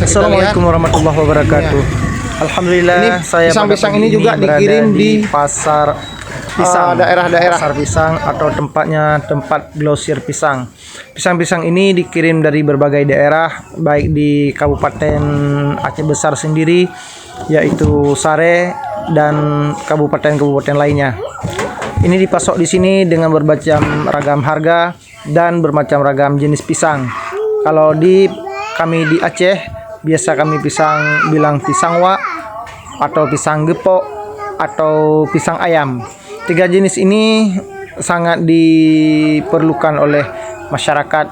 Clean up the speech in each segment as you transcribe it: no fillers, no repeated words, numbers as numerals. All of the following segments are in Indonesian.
bisa kita lihat. Assalamualaikum warahmatullahi wabarakatuh. Alhamdulillah, Ini saya pisang-pisang pada ini pagi juga berada dikirim di pasar pisang, daerah-daerah. pasar pisang atau tempat grosir pisang. Pisang-pisang ini dikirim dari berbagai daerah, baik di Kabupaten Aceh Besar sendiri, yaitu Sare, dan kabupaten-kabupaten lainnya. Ini dipasok di sini dengan bermacam ragam harga dan bermacam ragam jenis pisang. Kalau kami di Aceh, biasa kami bilang pisang wak, atau pisang gepok, atau pisang ayam. 3 jenis ini sangat diperlukan oleh masyarakat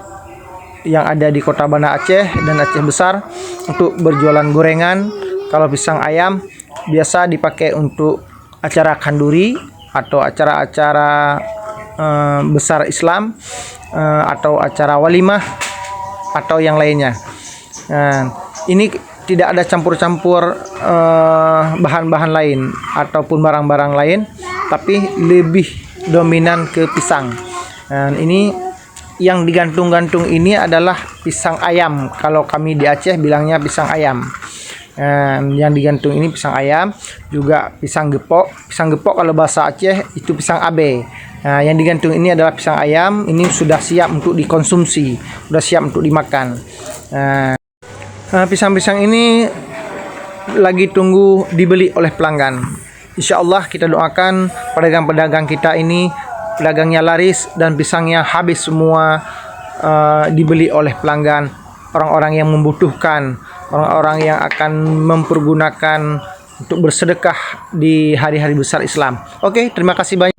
yang ada di Kota Banda Aceh dan Aceh Besar untuk berjualan gorengan. Kalau pisang ayam biasa dipakai untuk acara kanduri atau acara-acara besar Islam, atau acara walimah atau yang lainnya. Ini tidak ada campur-campur bahan-bahan lain ataupun barang-barang lain, tapi lebih dominan ke pisang. Ini yang digantung-gantung ini adalah pisang ayam. Kalau kami di Aceh bilangnya pisang ayam. Yang digantung ini pisang ayam, juga pisang gepok. Pisang gepok kalau bahasa Aceh itu pisang abe. Yang digantung ini adalah pisang ayam. Ini sudah siap untuk dikonsumsi, sudah siap untuk dimakan. Pisang-pisang ini lagi tunggu dibeli oleh pelanggan. Insya Allah kita doakan pedagang-pedagang kita ini pedagangnya laris dan pisangnya habis semua, dibeli oleh pelanggan, orang-orang yang membutuhkan, orang-orang yang akan mempergunakan untuk bersedekah di hari-hari besar Islam. Oke, terima kasih banyak.